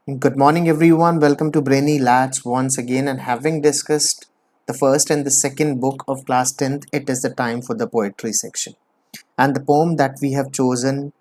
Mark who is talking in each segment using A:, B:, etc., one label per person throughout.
A: Good morning, everyone. Welcome to Brainy Lads once again. And having discussed the first and the second book of class 10th, it is the time for the poetry section. And the poem that we have chosen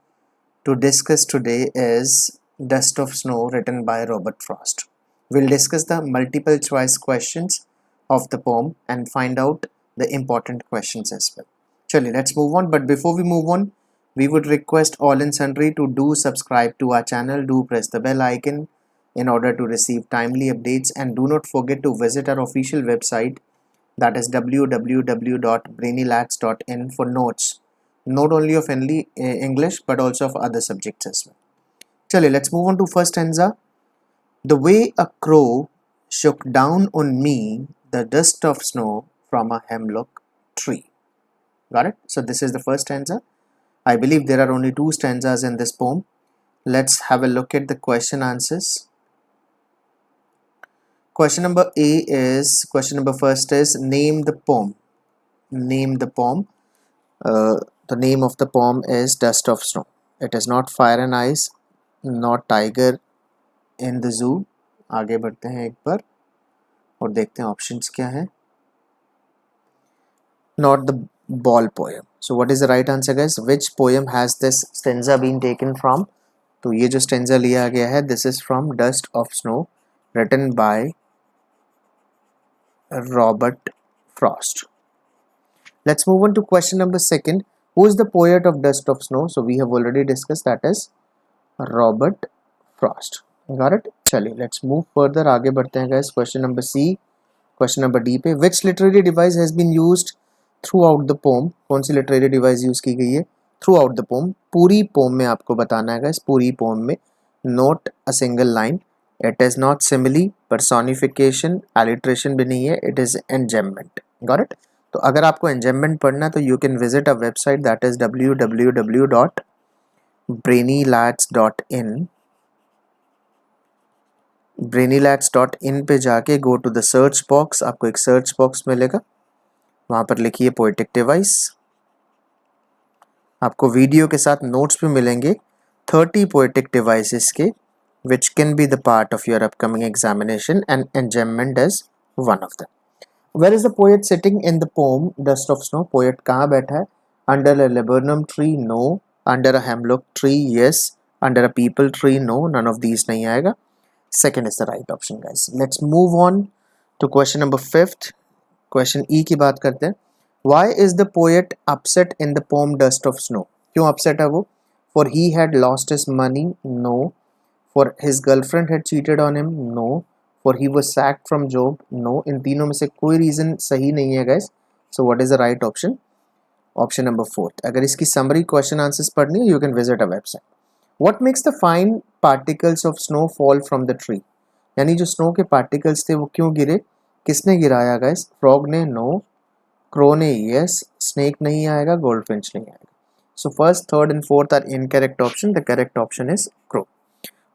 A: to discuss today is Dust of Snow, written by Robert Frost. We'll discuss the multiple choice questions of the poem and find out the important questions as well. Chali, let's move on. But before we move on, we would request all and sundry to do subscribe to our channel, do press the bell icon in order to receive timely updates, and do not forget to visit our official website, that is www.brainylats.in, for notes not only of English but also of other subjects as well. Chale, let's move on to first stanza. The way a crow shook down on me the dust of snow from a hemlock tree. Got it? So this is the first stanza. I believe there are only two stanzas in this poem. Let's have a look at the question answers. Question number first is name the poem. Name the poem. The name of the poem is Dust of Snow. It is not Fire and Ice, not Tiger in the Zoo. आगे बढ़ते हैं एक बार और देखते हैं options क्या हैं. Not the ball poem. So what is the right answer, guys? Which poem has this stanza been taken from? तो ये जो stanza लिया गया है, this is from Dust of Snow, written by Robert Frost. Let's move on to question number second. Who is the poet of Dust of Snow? So we have already discussed, that is Robert Frost. Got it? चलिए let's move further. आगे बढ़ते हैं guys. Question number C. Question number D पे which literary device has been used throughout the poem? कौन सी literary device use की गई है throughout the poem? पूरी poem में आपको बताना है guys. पूरी poem में not a single line. It is not simile, personification, alliteration भी नहीं है. It is enjambment. Got it? तो अगर आपको enjambment पढ़ना है तो you can visit a website, that is www.brainylats.in. brainylats.in पे जाके go to the search box. आपको एक search box मिलेगा, वहाँ पर लिखिए poetic device. आपको वीडियो के साथ नोट्स भी मिलेंगे 30 poetic devices के, which can be the part of your upcoming examination, and enjambment is one of them. Where is the poet sitting in the poem Dust of Snow? Poet कहाँ बैठा है? Under a laburnum tree? No. Under a hemlock tree? Yes. Under a peepal tree? No. None of these नहीं आएगा. Second is the right option, guys. Let's move on to question number 5th. Question E की बात करते हैं. Why is the poet upset in the poem Dust of Snow? क्यों upset है वो? For he had lost his money? No. For his girlfriend had cheated on him? No. For he was sacked from job? No. इन तीनों में से कोई reason सही नहीं है guys. So what is the right option? Option number 4th. अगर इसकी summary question answers पढ़नी है, you can visit a website. What makes the fine particles of snow fall from the tree? यानी जो snow के particles थे वो क्यों गिरे? किसने गिराया guys? Frog ने? No. Crow ने? Yes. Snake नहीं आएगा, goldfinch नहीं आएगा. So first, third and fourth are incorrect option. The correct option is crow.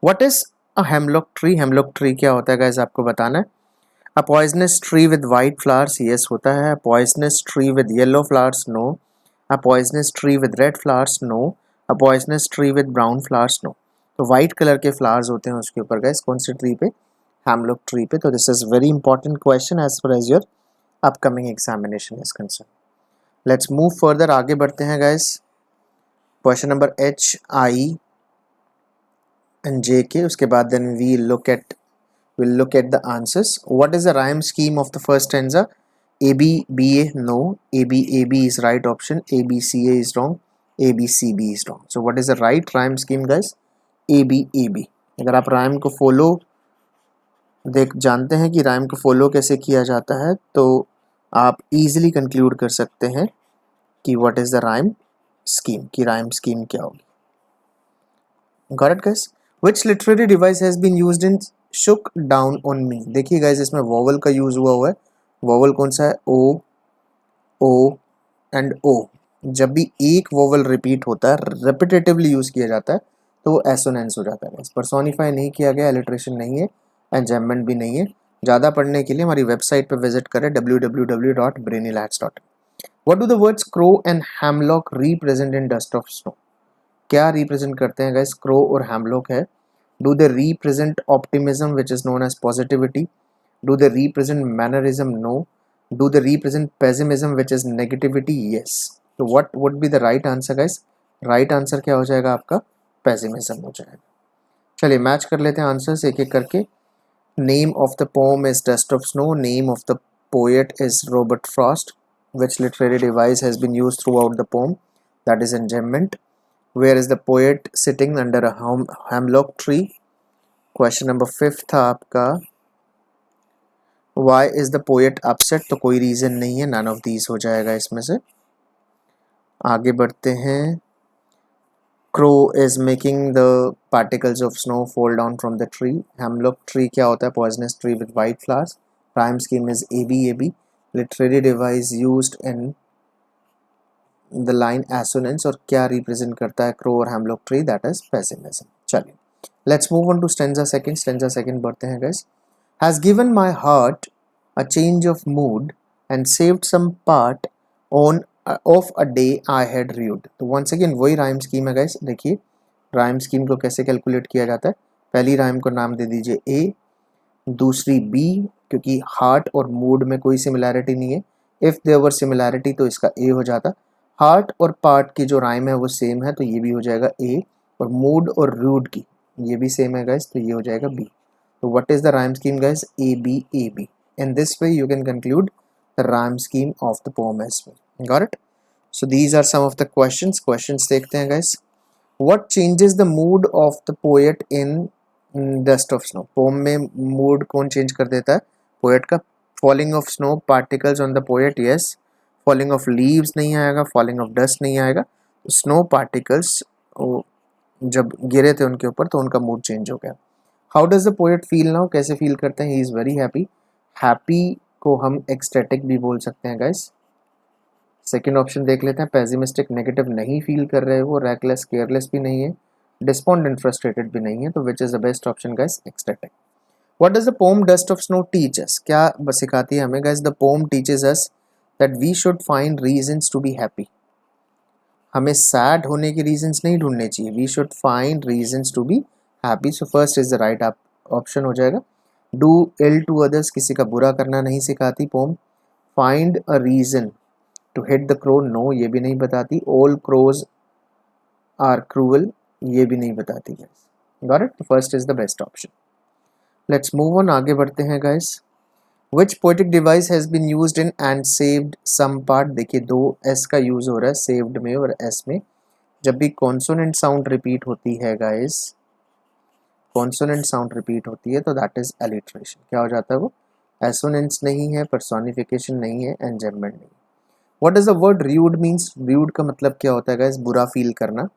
A: What is a hemlock tree? Hemlock tree क्या होता है guys? आपको बताना है. A poisonous tree with white flowers? Yes होता है. A poisonous tree with yellow flowers? No. A poisonous tree with red flowers? No. A poisonous tree with brown flowers? No. तो white colour के flowers होते हैं उसके ऊपर guys. कौन सी tree पे? Hemlock tree पे. तो this is very important question as far as your upcoming examination is concerned. Let's move further. आगे बढ़ते हैं guys. Question number H, I and J के, उसके बाद then we'll look at the answers. What is the rhyme scheme of the first stanza? A B B A? No. A B A B is right option. A B C A is wrong. A B C B is wrong. So what is the right rhyme scheme guys? A B A B. अगर आप rhyme को follow जानते हैं कि rhyme को follow कैसे किया जाता है, तो आप easily conclude कर सकते हैं कि what is the rhyme scheme, कि rhyme scheme क्या होगी. Got it guys? Which literary device has been used in shook down on me? देखिए guys, इसमें vowel का use हुआ है. vowel कौन सा है? O, O and O. जब भी एक vowel repeat होता है, repetitively use किया जाता है, तो वो assonance हो जाता है guys. Personify नहीं किया गया, alliteration नहीं है, enjambment भी नहीं है. ज़्यादा पढ़ने के लिए हमारी वेबसाइट पर विजिट करें www.brainylats.in. What do the words crow and hemlock represent in Dust of Snow? क्या रिप्रेजेंट करते हैं गाइस? क्रो और हैमलॉक है Do they represent optimism, which is known as positivity? Do they represent mannerism? No. Do they represent pessimism, which is negativity? Yes. So what would be the right answer, guys? Right answer क्या हो जाएगा आपका? Pessimism हो जाएगा. चलिए match कर लेते हैं आंसर्स एक एक करके. Name of the poem is Dust of Snow. Name of the poet is Robert Frost. Which literary device has been used throughout the poem? That is enjambment. Where is the poet sitting under a hemlock tree? Question number 5 था आपका Why is the poet upset? तो कोई reason नहीं है, none of these हो जाएगा इसमें से. आगे बढ़ते हैं. Crow is making the particles of snow fall down from the tree. Hemlock tree क्या होता है? Poisonous tree with white flowers. Rhyme scheme is ABAB. Literary device used in the line assonance और क्या represent करता है crow और hemlock tree? That is pessimism. चलिए let's move on to stanza second. Stanza second बढ़ते हैं guys. Has given my heart a change of mood and saved some part on of a day I had rued. तो once again वही rhyme scheme है guys. देखिए rhyme scheme को कैसे calculate किया जाता है. पहली rhyme को नाम दे दीजिए A, दूसरी B, क्योंकि हार्ट और मूड में कोई सिमिलैरिटी नहीं है. इफ देयर वर सिमिलैरिटी तो इसका A हो जाता. हार्ट और पार्ट की जो राइम है वो सेम है तो ये भी हो जाएगा A, और मूड और रूड की ये भी सेम है गाइस तो ये हो जाएगा B. So what is the rhyme scheme guys? ABAB. In this way you can conclude the rhyme scheme of the poem as well. Got it? So these are some of the questions. Questions देखते हैं guys. What changes the mood of the poet in Dust of Snow? Poem में mood कौन change कर देता है? Poet का. Falling of snow particles on the poet, yes. Falling of leaves नहीं आएगा. Falling of dust नहीं आएगा. Snow particles जब गिरे थे उनके ऊपर तो उनका mood change हो गया. How does the poet feel now? कैसे feel करते हैं? He is very happy. Happy को हम ecstatic भी बोल सकते हैं guys. सेकेंड ऑप्शन देख लेते हैं. पेसिमिस्टिक नेगेटिव नहीं फील कर रहे हो, रेकलेस केयरलेस भी नहीं है, डिस्पोंडेंट फ्रस्ट्रेटेड भी नहीं है, तो which is the best option guys? ecstatic. What does the poem Dust of Snow teach us? क्या सिखाती है हमें guys? The poem teaches us that we should find reasons to be happy. हमें सैड होने के रीजंस नहीं ढूंढने चाहिए. We should find reasons to be happy. So first is the right option हो जाएगा. डू इल टू अदर्स, किसी का बुरा करना नहीं सिखाती poem. Find a reason to hit the crow, no ये भी नहीं बताती. ऑल क्रोज आर क्रूअल, ये भी नहीं बताती guys. Got it? First is the best option. Let's move on, आगे बढ़ते हैं guys. Which poetic device has been used in and saved some part? देखिए दो S का यूज हो रहा है saved में और S में. जब भी कॉन्सोनेंट साउंड रिपीट होती है गाइस, कॉन्सोनेंट साउंड रिपीट होती है तो दैट इज एलिट्रेशन. क्या हो जाता है वो? एसोनेंस नहीं है, पर्सोनिफिकेशन नहीं है, एंजम्बमेंट नहीं. What does the word rude means? Rude का मतलब क्या होता है गाइस? बुरा फील करना.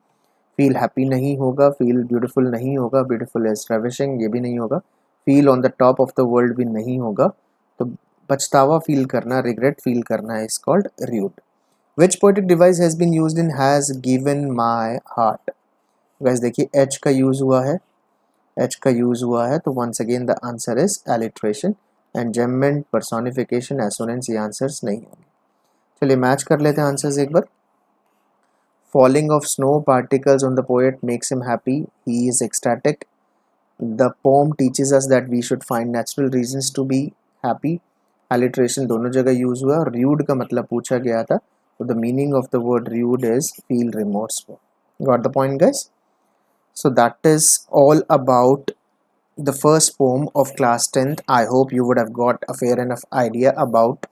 A: फील हैप्पी नहीं होगा, फील ब्यूटीफुल नहीं होगा, ब्यूटीफुल इज रेविशिंग ये भी नहीं होगा, feel on the top of the world भी नहीं होगा. तो पछतावा फील करना, रिग्रेट फील करना is called rued. Which poetic device has been used in has given my heart? Guys देखिए एच का यूज हुआ है, एच का यूज हुआ है तो once again the answer is alliteration. Enjambment, personification, assonance ये आंसर्स नहीं होंगे. चलिए मैच कर लेते हैं आंसर्स एक बार. Falling of snow particles on the poet makes him happy. He is ecstatic. The poem teaches us that we should find natural reasons to be happy. Alliteration दोनों जगह यूज हुआ. और rude का मतलब पूछा गया था तो the meaning of the word rude is feel remorseful. Got the point guys? So that is all about the first poem of class 10th. I hope you would have got a fair enough idea about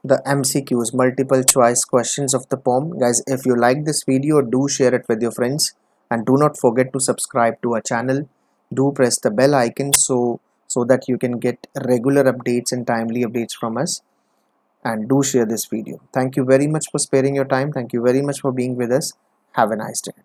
A: the MCQs, multiple choice questions of the poem. Guys, if you like this video, do share it with your friends and do not forget to subscribe to our channel. Do press the bell icon so that you can get regular updates and timely updates from us, and do share this video. Thank you very much for sparing your time. Thank you very much for being with us. Have a nice day.